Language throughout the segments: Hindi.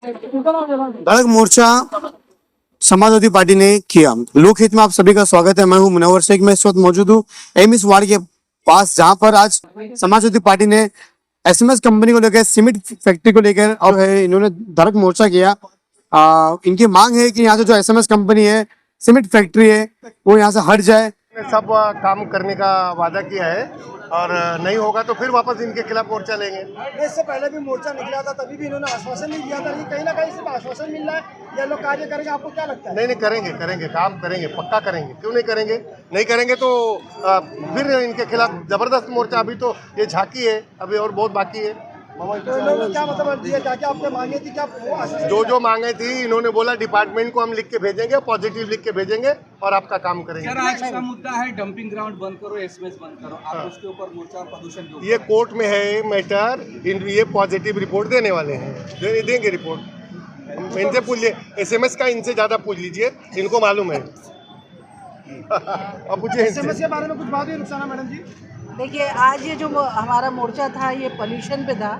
धड़क मोर्चा समाजवादी पार्टी ने किया। लोकहित में आप सभी का स्वागत है। मैं हूं मुनव्वर शेख। मैं इस वक्त मौजूद हूं एमएस वार्ड के पास, जहां पर आज समाजवादी पार्टी ने एसएमएस कंपनी को लेकर, सीमेंट फैक्ट्री को लेकर और है इन्होंने धड़क मोर्चा किया। इनकी मांग है कि यहाँ से जो एसएमएस कंपनी है, सीमेंट फैक्ट्री है, वो यहाँ से हट जाए। सब काम करने का वादा किया है और नहीं होगा तो फिर वापस इनके खिलाफ मोर्चा लेंगे। इससे पहले भी मोर्चा निकला था, तभी भी इन्होंने आश्वासन नहीं दिया था। ये कहीं ना कहीं सिर्फ आश्वासन मिल रहा है या लोग कार्य करेंगे, आपको क्या लगता है? नहीं, करेंगे, काम करेंगे, पक्का करेंगे। क्यों नहीं करेंगे? नहीं करेंगे तो फिर इनके खिलाफ जबरदस्त मोर्चा। अभी तो ये झांकी है, अभी और बहुत बाकी है। तो इन्होंने क्या मतलब दिया, क्या आपने मांगे थी, क्या वो आश्वासन? जो मांगे थी इन्होंने बोला डिपार्टमेंट को हम लिख के भेजेंगे, पॉजिटिव लिख के भेजेंगे और आपका काम करेंगे। सर, आज का मुद्दा है डंपिंग ग्राउंड बंद करो, एसएमएस बंद करो। आप उसके ऊपर मोर्चा और प्रदूषण के ऊपर ये कोर्ट में है मैटर। ये पॉजिटिव रिपोर्ट देने वाले हैं, देंगे रिपोर्ट। इनसे पूछिए, एसएमएस का इनसे ज्यादा पूछ लीजिए, इनको मालूम है। अब पूछिए एसएमएस के बारे में कुछ बात हुई रुखसाना मैडम जी? देखिए, आज ये जो हमारा मोर्चा था ये पोल्यूशन पे था,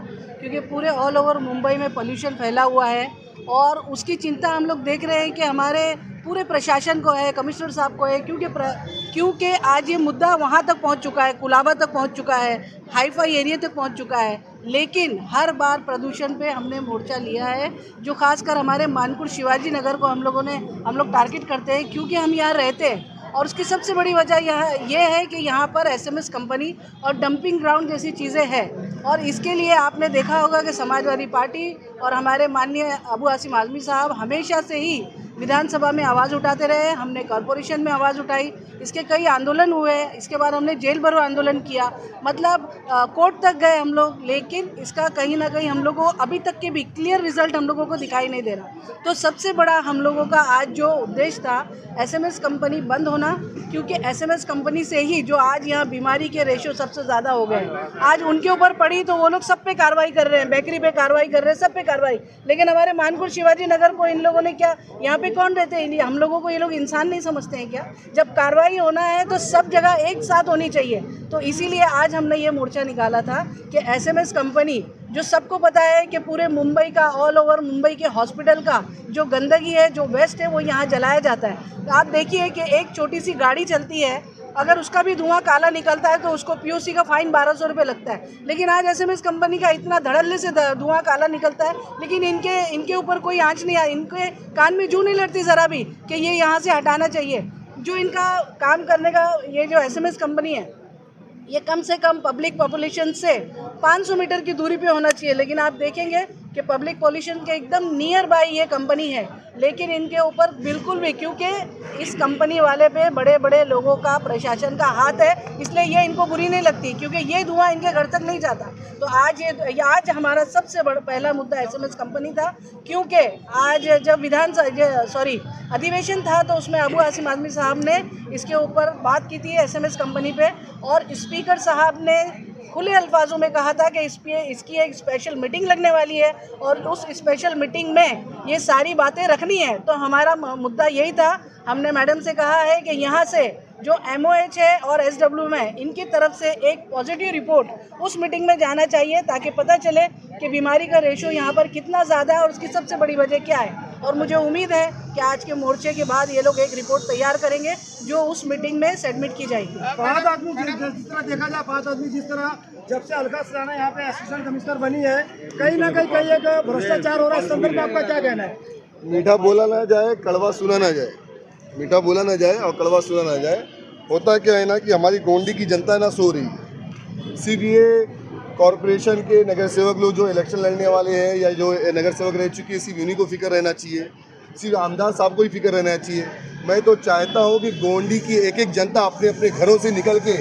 क्योंकि पूरे ऑल ओवर मुंबई में पोल्यूशन फैला हुआ है और उसकी चिंता हम लोग देख रहे हैं कि हमारे पूरे प्रशासन को है, कमिश्नर साहब को है, क्योंकि आज ये मुद्दा वहाँ तक पहुँच चुका है, कुलाबा तक पहुँच चुका है, हाईफाई एरिया तक पहुँच चुका है। लेकिन हर बार प्रदूषण पे हमने मोर्चा लिया है, जो खासकर हमारे मानपुर शिवाजी नगर को हम लोग टारगेट करते हैं, क्योंकि हम यहाँ रहते हैं। और उसकी सबसे बड़ी वजह ये है कि यहाँ पर एसएमएस कंपनी और डंपिंग ग्राउंड जैसी चीज़ें हैं। और इसके लिए आपने देखा होगा कि समाजवादी पार्टी और हमारे माननीय अबू आसिम आज़मी साहब हमेशा से ही विधानसभा में आवाज़ उठाते रहे। हमने कॉरपोरेशन में आवाज़ उठाई, इसके कई आंदोलन हुए, इसके बाद हमने जेल भरो आंदोलन किया, मतलब कोर्ट तक गए हम लोग। लेकिन इसका कहीं ना कहीं हम लोगों को अभी तक के भी क्लियर रिजल्ट हम लोगों को दिखाई नहीं दे रहा। तो सबसे बड़ा हम लोगों का आज जो उद्देश्य था, एसएमएस कंपनी बंद होना, क्योंकि एसएमएस कंपनी से ही जो आज यहाँ बीमारी के रेशियो सबसे ज़्यादा हो गए, आज उनके ऊपर पड़ी तो वो लोग सब पे कार्रवाई कर रहे हैं, बेकरी पे कार्रवाई कर रहे हैं, सब पे कार्रवाई। लेकिन हमारे मानपुर शिवाजी नगर को इन लोगों ने क्या, यहाँ पे कौन रहते हैं? हम लोगों को ये लोग इंसान नहीं समझते हैं क्या? जब कार्रवाई होना है तो सब जगह एक साथ होनी चाहिए। तो इसीलिए आज हमने ये मोर्चा निकाला था कि एसएमएस कंपनी, जो सबको पता है कि पूरे मुंबई का, ऑल ओवर मुंबई के हॉस्पिटल का जो गंदगी है, जो वेस्ट है, वो यहाँ जलाया जाता है। आप देखिए कि एक छोटी सी गाड़ी चलती है, अगर उसका भी धुआं काला निकलता है तो उसको पीओसी का फाइन 1200 रुपये लगता है। लेकिन आज एसएमएस कंपनी का इतना धड़ल्ले से धुआं काला निकलता है, लेकिन इनके ऊपर कोई आंच नहीं आई, इनके कान में जू नहीं लड़ती ज़रा भी कि ये यहाँ से हटाना चाहिए। जो इनका काम करने का ये जो एसएमएस कंपनी है, ये कम से कम पब्लिक पॉपुलेशन से 500 मीटर की दूरी पे होना चाहिए। लेकिन आप देखेंगे कि पब्लिक पॉल्यूशन के एकदम नियर बाय ये कंपनी है, लेकिन इनके ऊपर बिल्कुल भी, क्योंकि इस कंपनी वाले पे बड़े बड़े लोगों का, प्रशासन का हाथ है, इसलिए ये इनको बुरी नहीं लगती, क्योंकि ये धुआं इनके घर तक नहीं जाता। तो आज हमारा सबसे बड़ा पहला मुद्दा एसएमएस कंपनी था, क्योंकि आज जब अधिवेशन था तो उसमें अबू आसिम आज़मी साहब ने इसके ऊपर बात की थी एसएमएस कंपनी पे, और स्पीकर साहब ने खुले अल्फाजों में कहा था कि इसकी एक स्पेशल मीटिंग लगने वाली है और उस स्पेशल मीटिंग में ये सारी बातें रखनी है। तो हमारा मुद्दा यही था। हमने मैडम से कहा है कि यहाँ से जो एमओएच है और एसडब्ल्यू में, इनकी तरफ से एक पॉजिटिव रिपोर्ट उस मीटिंग में जाना चाहिए, ताकि पता चले कि बीमारी का रेशो यहाँ पर कितना ज़्यादा है और उसकी सबसे बड़ी वजह क्या है। और मुझे उम्मीद है कि आज के मोर्चे के बाद ये लोग एक रिपोर्ट तैयार करेंगे जो उस मीटिंग में सबमिट की जाएगी। 5 आदमी जिस तरह देखा जाए, 5 आदमी जिस तरह जब से अलका सराना यहाँ पे असिस्टेंट कमिश्नर बनी है, कहीं ना कहीं एक भ्रष्टाचार हो रहा है। इस संदर्भ में आपका क्या कहना है? मीठा बोला ना जाए, कड़वा सुना ना जाए। मीठा बोला ना जाए और कड़वा सुना ना जाए। होता क्या है ना कि हमारी गोंडी की जनता ना सो रही है, इसीलिए कॉरपोरेशन के नगर सेवक लोग जो इलेक्शन लड़ने वाले हैं या जो नगर सेवक रह चुके हैं, सिर्फ उन्हीं को फिक्र रहना चाहिए, सिर्फ आमदार साहब को ही फिक्र रहना चाहिए। मैं तो चाहता हूँ कि गोंडी की एक एक जनता अपने अपने घरों से निकल के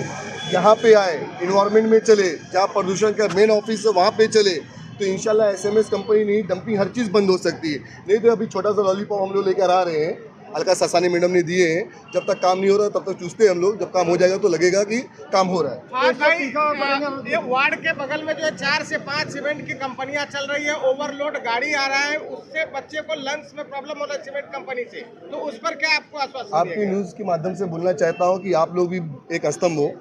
यहाँ पे आए, इन्वायरमेंट में चले, जहाँ प्रदूषण का मेन ऑफिस है वहाँ पे चले, तो इंशाल्लाह एसएमएस कंपनी नहीं, डंपिंग हर चीज़ बंद हो सकती है। नहीं तो अभी छोटा सा लॉलीपॉप हम लोग लेकर आ रहे हैं, अलका ससानी मैडम ने दिए हैं, जब तक काम नहीं हो रहा तब तक चूसते हैं हम लोग, जब काम हो जाएगा तो लगेगा कि काम हो रहा है। हाँ भाई, ये वार्ड के बगल में जो 4 से 5 सीमेंट की कंपनियां चल रही है, ओवरलोड गाड़ी आ रहा है, उससे बच्चे को लंग्स में प्रॉब्लम हो रहा है सीमेंट कंपनी से, तो उस पर क्या आपको आश्वासन? आपकी न्यूज़ के माध्यम से बोलना चाहता हूँ कि आप लोग भी एक स्तंभ हो,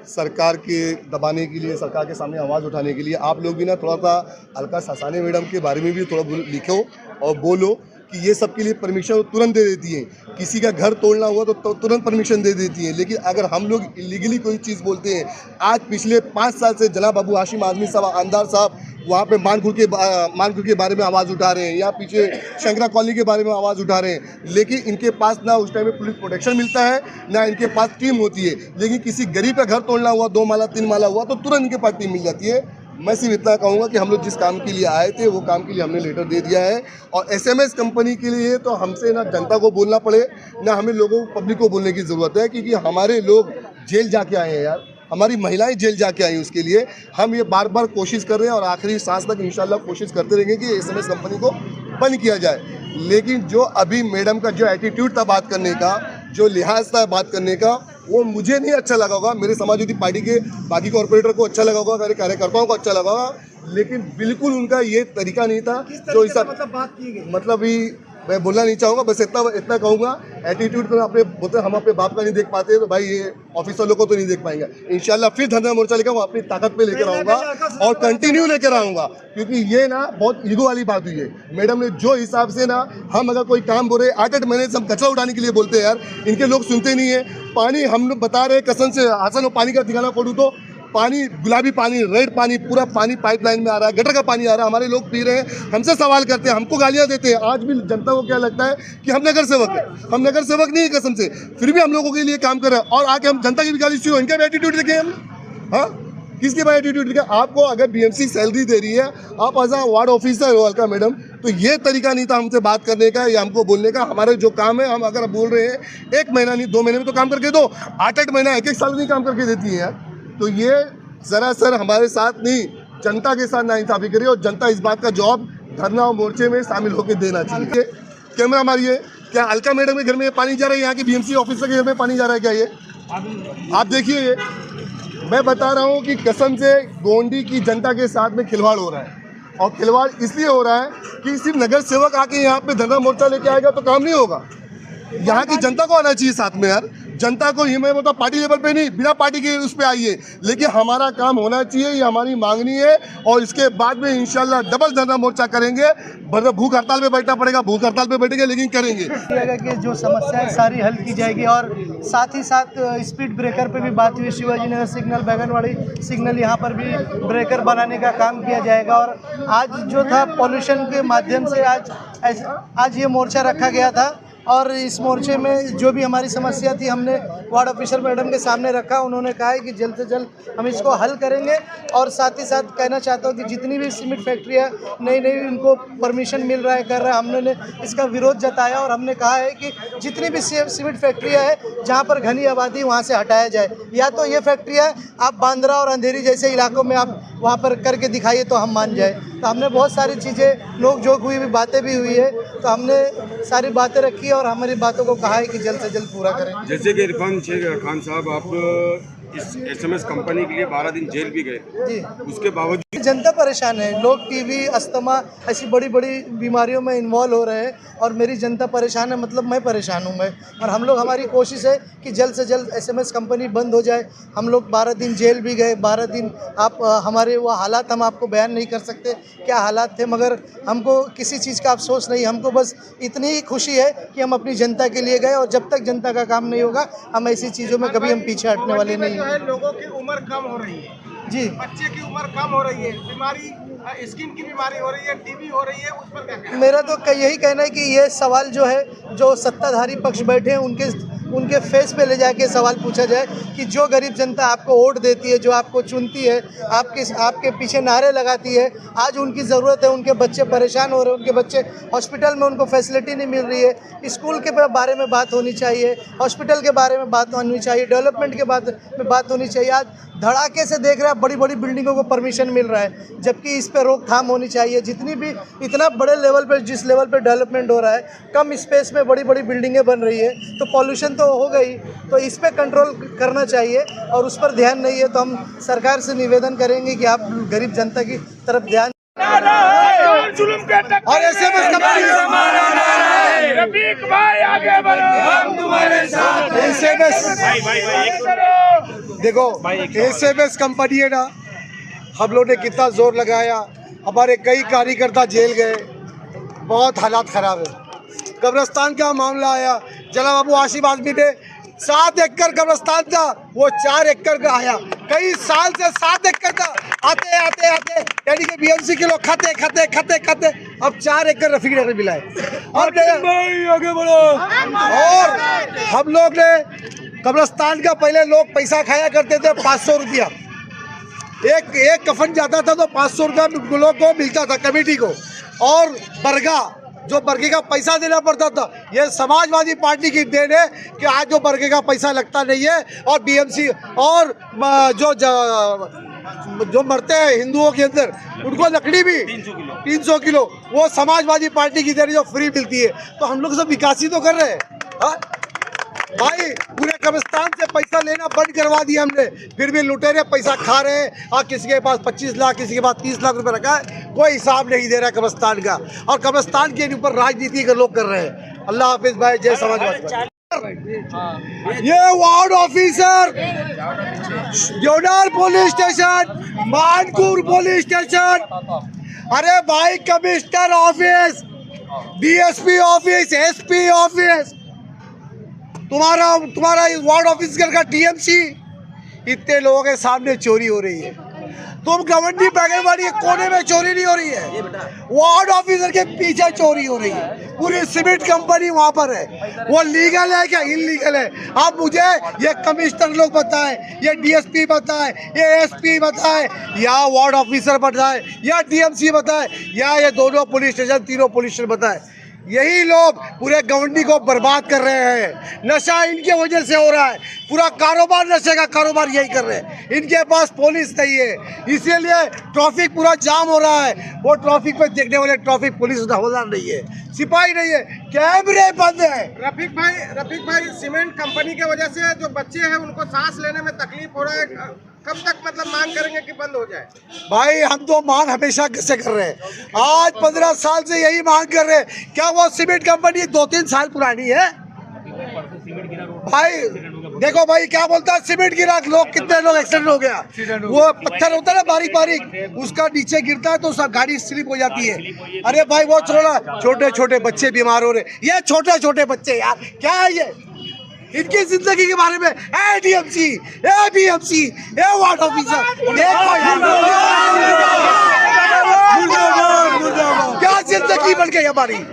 सरकार के दबाने के लिए, सरकार के सामने आवाज़ उठाने के लिए आप लोग भी ना थोड़ा सा अलका सासानी मैडम के बारे में भी थोड़ा लिखो और बोलो कि ये सब के लिए परमिशन तुरंत दे देती हैं। किसी का घर तोड़ना हुआ तो तुरंत परमिशन दे देती हैं। लेकिन अगर हम लोग इलीगली कोई चीज़ बोलते हैं, आज पिछले 5 साल से जनाब बाबू हाशिम आज़मी साहब, अंदार साहब वहाँ पे मानखुर के बारे में आवाज़ उठा रहे हैं, या पीछे शंकरा कॉलोनी के बारे में आवाज़ उठा रहे हैं, लेकिन इनके पास ना उस टाइम में पुलिस प्रोटेक्शन मिलता है, ना इनके पास टीम होती है। लेकिन किसी गरीब का घर तोड़ना हुआ, 2 माला 3 माला हुआ तो तुरंत इनके पास टीम मिल जाती है। मैं सिर्फ इतना कहूँगा कि हम लोग जिस काम के लिए आए थे वो काम के लिए हमने लेटर दे दिया है। और SMS कंपनी के लिए तो हमसे ना जनता को बोलना पड़े, ना हमें लोगों पब्लिक को बोलने की ज़रूरत है, क्योंकि हमारे लोग जेल जाके आए हैं यार, हमारी महिलाएं जेल जाके आई। उसके लिए हम ये बार बार कोशिश कर रहे हैं और आखिरी सांस तक इंशाल्लाह कोशिश करते रहेंगे कि SMS कंपनी को बंद किया जाए। लेकिन जो अभी मैडम का जो एटीट्यूड था बात करने का, जो लिहाज था बात करने का, वो मुझे नहीं अच्छा लगा होगा, मेरे समाजवादी पार्टी के बाकी कॉर्पोरेटर को अच्छा लगा होगा, मेरे कार्यकर्ताओं को अच्छा लगा होगा, लेकिन बिल्कुल उनका ये तरीका नहीं था जो इस मतलब बात की गई, मतलब ही मैं बोलना नहीं चाहूँगा, बस इतना कहूँगा एटीट्यूड तो अपने बोलते हम अपने बाप का नहीं देख पाते, तो भाई ये ऑफिसर लोग को तो नहीं देख पाएंगे। इंशाल्लाह फिर धरना मोर्चा लेकर वो अपनी ताकत पे लेकर आऊँगा और कंटिन्यू लेकर आऊँगा, क्योंकि ये ना बहुत ईगो वाली बात हुई है। मैडम ने जो हिसाब से ना, हम अगर कोई काम बोल रहे 8-8 महीने से हम कचरा उठाने के लिए बोलते हैं यार, इनके लोग सुनते नहीं है। पानी हम लोग बता रहे कसम से, हासन वो पानी का ठिकाना खोलूँ तो पानी, गुलाबी पानी, रेड पानी, पूरा पानी पाइपलाइन में आ रहा है, गटर का पानी आ रहा है, हमारे लोग पी रहे हैं, हमसे सवाल करते हैं, हमको गालियां देते हैं। आज भी जनता को क्या लगता है कि हम नगर सेवक हैं, हम नगर सेवक नहीं है कसम से, फिर भी हम लोगों के लिए काम कर रहे हैं। और आके हम जनता की भी गाली सुनो, इनका भी एटीट्यूड देखें हम, हाँ किसके पास एटीट्यूड देखें। आपको अगर BMC सैलरी दे रही है, आप एज अ वार्ड ऑफिसर हो अलका मैडम, तो ये तरीका नहीं था हमसे बात करने का या हमको बोलने का। हमारे जो काम है, हम अगर बोल रहे हैं 1 महीना नहीं 2 महीने में तो काम करके दो, 8-8 महीना 1-1 साल नहीं काम करके देती है यार। तो ये जरा सर हमारे साथ नहीं, जनता के साथ नाइंसाफी करिए, और जनता इस बात का जवाब धरना और मोर्चे में शामिल होकर देना चाहिए। कैमरा मारिए, क्या अलका मैडम के घर में पानी जा रहा है? यहाँ की BMC ऑफिसर के घर में पानी जा रहा है क्या? ये आप देखिए, ये मैं बता रहा हूँ कि कसम से गोंडी की जनता के साथ में खिलवाड़ हो रहा है। और खिलवाड़ इसलिए हो रहा है कि सिर्फ नगर सेवक आके यहाँ पे धरना मोर्चा लेके आएगा तो काम नहीं होगा, यहाँ की जनता को आना चाहिए साथ में यार। जनता को ये मैं बोलता पार्टी लेवल पे नहीं, बिना पार्टी के उस पे आइए, लेकिन हमारा काम होना चाहिए, ये हमारी मांगनी है। और इसके बाद में इंशाल्लाह डबल धरना मोर्चा करेंगे, भूख हड़ताल पे बैठना पड़ेगा, भूख हड़ताल पे बैठेंगे, लेकिन करेंगे। कि जो समस्याएं सारी हल की जाएगी। और साथ ही साथ स्पीड ब्रेकर पे भी बात हुई, शिवाजी नगर सिग्नल, बैगनवाड़ी सिग्नल, यहाँ पर भी ब्रेकर बनाने का काम किया जाएगा। और आज जो था पॉल्यूशन के माध्यम से आज ये मोर्चा रखा गया था, और इस मोर्चे में जो भी हमारी समस्या थी हमने वार्ड ऑफिसर मैडम के सामने रखा। उन्होंने कहा है कि जल्द से जल्द हम इसको हल करेंगे। और साथ ही साथ कहना चाहता हूँ कि जितनी भी सीमेंट फैक्ट्रियाँ नई नई उनको परमिशन मिल रहा है, कर रहा है, हमने इसका विरोध जताया। और हमने कहा है कि जितनी भी सीमेंट फैक्ट्रियाँ हैं जहाँ पर घनी आबादी, वहाँ से हटाया जाए, या तो ये फैक्ट्रियाँ आप बांद्रा और अंधेरी जैसे इलाकों में आप वहाँ पर करके दिखाइए तो हम मान जाए। तो हमने बहुत सारी चीज़ें, नोक झोंक हुई, बातें भी हुई है, तो हमने सारी बातें रखी और हमारी बातों को कहा है कि जल्द से जल्द पूरा करें। जैसे कि इरफान शेख खान साहब, आप इस SMS कंपनी के लिए 12 दिन जेल भी गए जी, उसके बावजूद जनता परेशान है। लोग टीबी, अस्थमा ऐसी बड़ी बड़ी बीमारियों में इन्वॉल्व हो रहे हैं, और मेरी जनता परेशान है, मतलब मैं परेशान हूँ मैं। और हम लोग, हमारी कोशिश है कि जल्द से जल्द SMS कंपनी बंद हो जाए। हम लोग 12 दिन जेल भी गए, 12 दिन आप हमारे वो हालात हम आपको बयान नहीं कर सकते क्या हालात थे, मगर हमको किसी चीज़ का अफसोस नहीं, हमको बस इतनी ही खुशी है कि हम अपनी जनता के लिए गए। और जब तक जनता का काम नहीं होगा, हम ऐसी चीज़ों में कभी हम पीछे हटने वाले नहीं हैं। लोगों की उम्र कम हो रही है जी, बच्चे की उम्र कम हो रही है, बीमारी, स्किन की बीमारी हो रही है, टीबी हो रही है, उस पर क्या कहना है? मेरा तो यही कहना है कि ये सवाल जो है, जो सत्ताधारी पक्ष बैठे हैं उनके फेस पे ले जाके सवाल पूछा जाए कि जो गरीब जनता आपको वोट देती है, जो आपको चुनती है, आपके पीछे नारे लगाती है, आज उनकी ज़रूरत है, उनके बच्चे परेशान हो रहे हैं, उनके बच्चे हॉस्पिटल में, उनको फैसिलिटी नहीं मिल रही है, स्कूल के बारे में बात होनी चाहिए, हॉस्पिटल के बारे में बात होनी चाहिए, डेवलपमेंट के बात होनी चाहिए। आज धड़ाके से देख रहे हैं, बड़ी बड़ी बिल्डिंगों को परमिशन मिल रहा है, जबकि इस पर रोकथाम होनी चाहिए। जितनी भी इतना बड़े लेवल पर, जिस लेवल पर डेवलपमेंट हो रहा है, कम स्पेस में बड़ी बड़ी बिल्डिंगें बन रही है, तो पॉल्यूशन तो हो गई, तो इस पे कंट्रोल करना चाहिए। और उस पर ध्यान नहीं है, तो हम सरकार से निवेदन करेंगे कि आप गरीब जनता की तरफ ध्यान और एसएमएस कंपनी देखो, एसएमएस कंपनी है ना, हम लोग ने कितना जोर लगाया, हमारे कई कार्यकर्ता जेल गए, बहुत हालात खराब है। कब्रिस्तान का मामला आया, जला बाबू आसिफ आदमी ने 7 एकड़ कब्रिस्तान था, वो 4 एकड़ का आया, कई साल से 7 एकड़ था, आते आते आते यानी कि बीएमसी के लोग खाते अब 4 एकड़ रफीक नगर मिला है। और आगे बढ़ो। और हम लोग ने कब्रिस्तान का पहले लोग पैसा खाया करते थे 500 रुपया, एक कफन जाता था तो 500 रुपया लोग को मिलता था कमेटी को, और बरगा जो बरगे का पैसा देना पड़ता था। ये समाजवादी पार्टी की देन है कि आज जो बरगे का पैसा लगता नहीं है, और बीएमसी और जो मरते हैं हिंदुओं के अंदर उनको लकड़ी भी 300 किलो वो समाजवादी पार्टी की देन जो फ्री मिलती है। तो हम लोग सब विकास ही तो कर रहे हैं। हाँ भाई, पूरे कब्रिस्तान से पैसा लेना बंद करवा दिया हमने, फिर भी लुटेरे पैसा खा रहे हैं। और किसी के पास 25 लाख, किसी के पास 30 लाख रुपए रखा है, कोई हिसाब नहीं दे रहा कब्रिस्तान का, और कब्रिस्तान के ऊपर राजनीति के लोग कर रहे हैं। अल्लाह हाफिज भाई, जय समाजवादी। ये ward officer, Zonar police station, Manpur police station, अरे भाई commissioner office, DSP office, SP office, तुम्हारा इस वार्ड ऑफिसर का टीएमसी, इतने लोगों के सामने चोरी हो रही है। तुम गवर्नमेंट बैगनवाड़ी के कोने में चोरी नहीं हो रही है, वार्ड ऑफिसर के पीछे चोरी हो रही है। पूरी सीमेंट कंपनी वहां पर है, वो लीगल है क्या इलीगल है? आप मुझे ये कमिश्नर लोग बताएं, ये डीएसपी बताएं, ये एसपी बताएं, या वार्ड ऑफिसर बताएं, या टीएमसी बताएं, या ये दोनों पुलिस स्टेशन, तीनों पुलिस स्टेशन बताएं। यही लोग पूरे गवर्नमेंट को बर्बाद कर रहे हैं। नशा इनके वजह से हो रहा है, पूरा कारोबार नशे का कारोबार यही कर रहे हैं। इनके पास पुलिस नहीं है, इसीलिए ट्रैफिक पूरा जाम हो रहा है। वो ट्रैफिक पे देखने वाले ट्रैफिक पुलिस हवलदार नहीं है, सिपाही नहीं है, कैमरे बंद है। रफीक भाई सीमेंट कंपनी की वजह से जो बच्चे हैं उनको सांस लेने में तकलीफ हो रहा है, कब तक मतलब मांग करेंगे कि बंद हो जाए? भाई हम तो मांग हमेशा कैसे कर रहे हैं, आज 15 साल से यही मांग कर रहे हैं। क्या वो सीमेंट कंपनी 2-3 साल पुरानी है? भाई देखो भाई क्या बोलता है, सीमेंट गिरा, लोग कितने लोग एक्सीडेंट हो गया, वो पत्थर होता है ना बारीक बारीक, उसका नीचे गिरता है तो सब गाड़ी स्लिप हो जाती है। अरे भाई वो छोड़ा, छोटे छोटे बच्चे बीमार हो रहे, ये छोटे छोटे बच्चे यार क्या है ये, इनकी जिंदगी के बारे में एडीएमसी, एबीएमसी, ए वार्ड ऑफिसर, देखो यार क्या जिंदगी बन गई हमारी।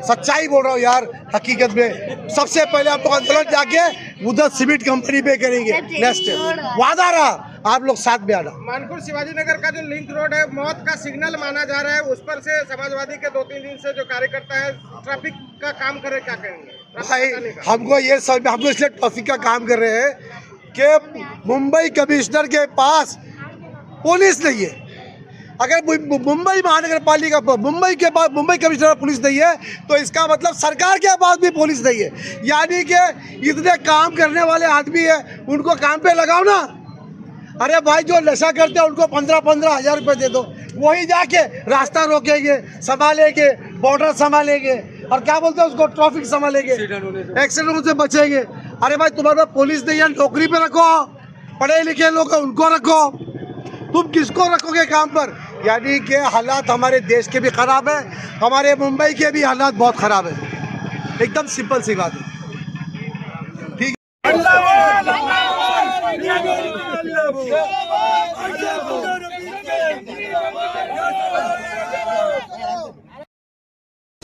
सच्चाई बोल रहा हूँ यार, हकीकत में सबसे पहले आप लोग आंदोलन जाके उधर सीमेंट कंपनी पे करेंगे, नेक्स्ट वादा रहा, आप लोग साथ में आना। मानपुर शिवाजी नगर का जो लिंक रोड है मौत का सिग्नल माना जा रहा है, उस पर से समाजवादी के 2-3 दिन से जो कार्यकर्ता है ट्रैफिक का काम करे, क्या करेंगे? भाई हमको ये सब, हम लोग इसलिए ट्रैफिक का काम कर रहे हैं कि मुंबई कमिश्नर के पास पुलिस नहीं है। अगर मुंबई महानगर पालिका, मुंबई कमिश्नर पुलिस नहीं है तो इसका मतलब सरकार के पास भी पुलिस नहीं है। यानी कि इतने काम करने वाले आदमी है, उनको काम पे लगाओ ना। अरे भाई जो नशा करते हैं उनको 15-15 हज़ार रुपये दे दो, वही जाके रास्ता रोकेंगे, संभालेंगे, बॉर्डर संभालेंगे, और क्या बोलते हैं उसको, ट्रैफिक संभालेंगे, एक्सीडेंट से बचेंगे। अरे भाई तुम्हारे पुलिस नहीं है, नौकरी पे रखो, पढ़े लिखे लोग उनको रखो, तुम किसको रखोगे काम पर? यानी कि हालात हमारे देश के भी खराब है, हमारे मुंबई के भी हालात बहुत खराब है। एकदम सिंपल सी बात है। ठीक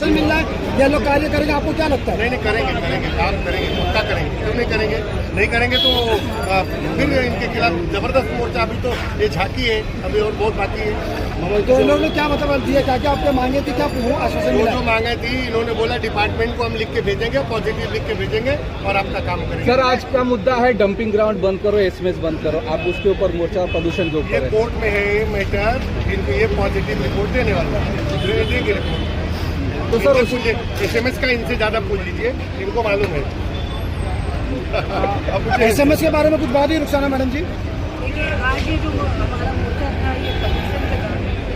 मिलना है, ये लोग कार्य करेंगे, आपको क्या लगता है? नहीं करेंगे काम करेंगे, पक्का करेंगे, क्यों नहीं करेंगे तो फिर इनके खिलाफ जबरदस्त मोर्चा। अभी तो ये झांकी है, अभी और बहुत बाकी है। तो इन लोगों ने क्या मतलब दिया, क्या आपके मांगे थी, क्या आश्वासन मिला? जो मांगे थी इन्होंने बोला डिपार्टमेंट को हम लिख के भेजेंगे, पॉजिटिव लिख के भेजेंगे और आपका काम करेंगे। सर आज का मुद्दा है डंपिंग ग्राउंड बंद करो, एसएमएस बंद करो, आप उसके ऊपर मोर्चा प्रदूषण जो ये कोर्ट में है ये मैटर, इनको ये पॉजिटिव रिपोर्ट देने वाला है, देंगे रिपोर्ट। तो सर एसएमएस का इनसे ज्यादा पूछ लीजिए, इनको मालूम है। अब एसएमएस के बारे में कुछ बात ही रुखसाना मैडम जी? आज ये जो हमारा मोर्चा था ये पॉल्यूशन पे था,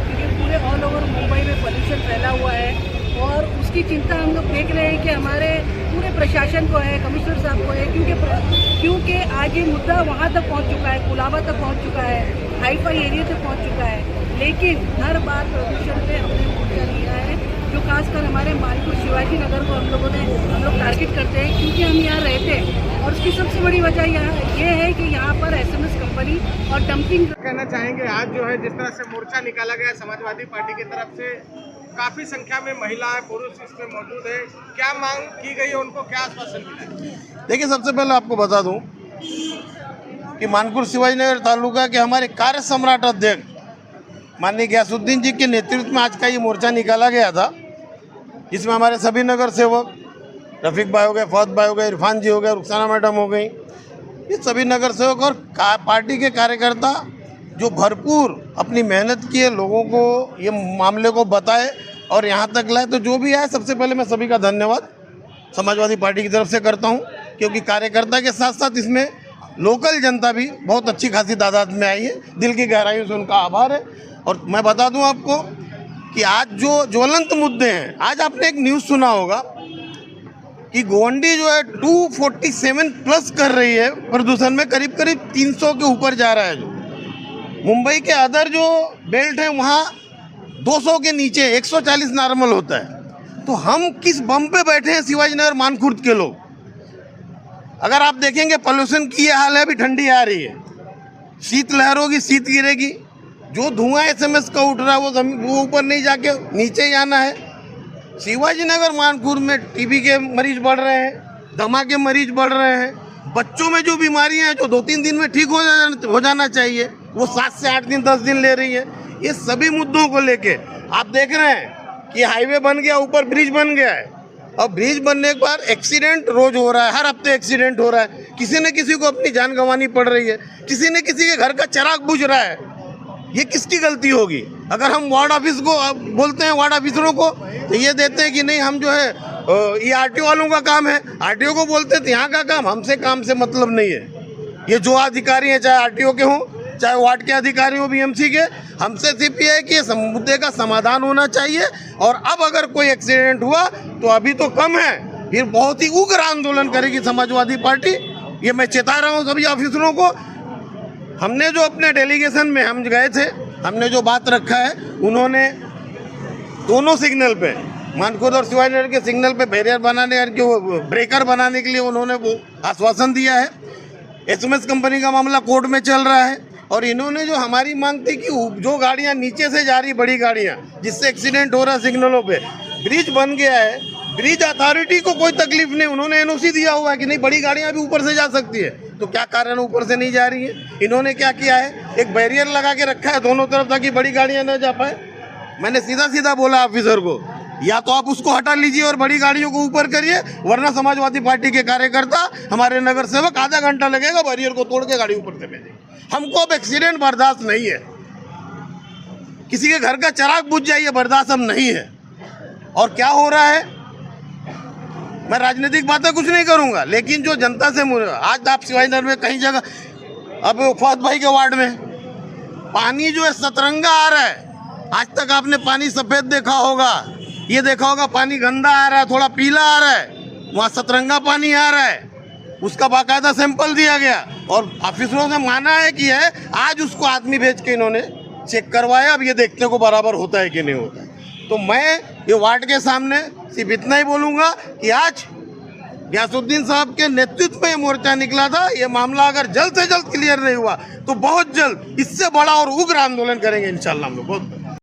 क्योंकि पूरे ऑल ओवर मुंबई में पॉल्यूशन फैला हुआ है और उसकी चिंता हम लोग देख रहे हैं कि हमारे पूरे प्रशासन को है, कमिश्नर साहब को है, क्योंकि आज ये मुद्दा वहाँ तक पहुँच चुका है, कुलाबा तक पहुँच चुका है, हाईफाई एरिया तक पहुँच चुका है। लेकिन हर बार प्रदूषण पे हमने मोर्चा लिया है, जो खासकर हमारे मानपुर शिवाजी नगर को हम लोग टारगेट करते हैं, क्योंकि हम यहाँ रहते हैं। और उसकी सबसे बड़ी वजह ये है कि यहाँ पर SMS कंपनी और डंपिंग। कहना चाहेंगे आज जो है जिस तरह से मोर्चा निकाला गया समाजवादी पार्टी की तरफ से, काफी संख्या में महिलाएं पुरुष इसमें मौजूद है, क्या मांग की गई है, उनको क्या आश्वासन मिला है? देखिए, सबसे पहले आपको बता दूं कि मानपुर शिवाजी नगर तालुका के हमारे कार्य सम्राट अध्यक्ष माननीय गयासुद्दीन जी के नेतृत्व में आज का ये मोर्चा निकाला गया था, जिसमें हमारे सभी नगर सेवक, रफीक भाई हो गए, फौज भाई हो गए, इरफान जी हो गए, रुखसाना मैडम हो गई, ये सभी नगर सेवक और पार्टी के कार्यकर्ता जो भरपूर अपनी मेहनत किए, लोगों को ये मामले को बताए और यहाँ तक लाए। तो जो भी आए, सबसे पहले मैं सभी का धन्यवाद समाजवादी पार्टी की तरफ से करता हूँ, क्योंकि कार्यकर्ता के साथ साथ इसमें लोकल जनता भी बहुत अच्छी खासी तादाद में आई है। दिल की गहराइयों से उनका आभार है। और मैं बता दूं आपको कि आज जो ज्वलंत मुद्दे हैं, आज आपने एक न्यूज़ सुना होगा कि गोवंडी जो है 247 प्लस कर रही है प्रदूषण में, करीब 300 के ऊपर जा रहा है। जो मुंबई के अदर जो बेल्ट है वहाँ 200 के नीचे 140 नॉर्मल होता है। तो हम किस बम पे बैठे हैं शिवाजी नगर मानखुर्द के लोग? अगर आप देखेंगे पोल्यूशन की ये हाल है, अभी ठंडी आ रही है, शीतलहर होगी, शीत गिरेगी, जो धुआं SMS का उठ रहा है वो ऊपर नहीं जाके नीचे ही आना है। शिवाजी नगर मानखुर्द में TB के मरीज बढ़ रहे हैं, दमा के मरीज बढ़ रहे हैं, बच्चों में जो बीमारियां हैं जो 2-3 दिन में ठीक हो जाना चाहिए, वो 7 से 8 दिन 10 दिन ले रही है। ये सभी मुद्दों को लेके आप देख रहे हैं कि हाईवे बन गया, ऊपर ब्रिज बन गया है, और ब्रिज बनने के बाद एक्सीडेंट रोज हो रहा है, हर हफ्ते एक्सीडेंट हो रहा है, किसी न किसी को अपनी जान गंवानी पड़ रही है, किसी न किसी के घर का चिराग बुझ रहा है। ये किसकी गलती होगी? अगर हम वार्ड ऑफिस को बोलते हैं, वार्ड ऑफिसरों को, तो ये देते हैं कि नहीं हम जो है ये RTO वालों का काम है, RTO को बोलते हैं यहाँ का काम, हमसे काम से मतलब नहीं है। ये जो अधिकारी हैं, चाहे RTO के हों, चाहे वार्ड के अधिकारी हो, BMC के, हमसे सिर्फ ये है कि इस मुद्दे का समाधान होना चाहिए। और अब अगर कोई एक्सीडेंट हुआ तो अभी तो कम है, फिर बहुत ही उग्र आंदोलन करेगी समाजवादी पार्टी। ये मैं चेता रहा हूँ सभी ऑफिसरों को। हमने जो अपने डेलीगेशन में हम गए थे, हमने जो बात रखा है, उन्होंने दोनों सिग्नल पे, मानखुर्द और शिवाजी नगर के सिग्नल पे बैरियर बनाने, ब्रेकर बनाने के लिए उन्होंने वो आश्वासन दिया है। SMS कंपनी का मामला कोर्ट में चल रहा है। और इन्होंने जो हमारी मांग थी कि जो गाड़ियां नीचे से जा रही, बड़ी गाड़ियां जिससे एक्सीडेंट हो रहा है सिग्नलों पे, ब्रिज बन गया है, ब्रिज अथॉरिटी को कोई तकलीफ नहीं, उन्होंने NOC दिया हुआ है कि नहीं बड़ी गाड़ियां भी ऊपर से जा सकती है, तो क्या कारण ऊपर से नहीं जा रही है? इन्होंने क्या किया है, एक बैरियर लगा के रखा है दोनों तरफ ताकि बड़ी गाड़ियां न जा पाए। मैंने सीधा बोला ऑफिसर को, या तो आप उसको हटा लीजिए और बड़ी गाड़ियों को ऊपर करिए, वरना समाजवादी पार्टी के कार्यकर्ता, हमारे नगर सेवक आधा घंटा लगेगा बैरियर को तोड़ के गाड़ी ऊपर से भेजेंगे। हमको अब एक्सीडेंट बर्दाश्त नहीं है, किसी के घर का चिराग बुझ जाइए बर्दाश्त हम नहीं है। और क्या हो रहा है, मैं राजनीतिक बातें कुछ नहीं करूंगा, लेकिन जो जनता से आज आप शिवाजी नगर में कई जगह, अब फौज भाई के वार्ड में पानी जो है सतरंगा आ रहा है। आज तक आपने पानी सफेद देखा होगा, ये देखा होगा पानी गंदा आ रहा है, थोड़ा पीला आ रहा है, वहाँ सतरंगा पानी आ रहा है। उसका बाकायदा सैंपल दिया गया और ऑफिसरों से माना है कि है, आज उसको आदमी भेज के इन्होंने चेक करवाया। अब ये देखने को बराबर होता है कि नहीं होता है। तो मैं ये वार्ड के सामने सिर्फ इतना ही बोलूँगा कि आज गयासुद्दीन साहब के नेतृत्व में ये मोर्चा निकला था। ये मामला अगर जल्द से जल्द क्लियर नहीं हुआ तो बहुत जल्द इससे बड़ा और उग्र आंदोलन करेंगे इंशाल्लाह हम लोग। बहुत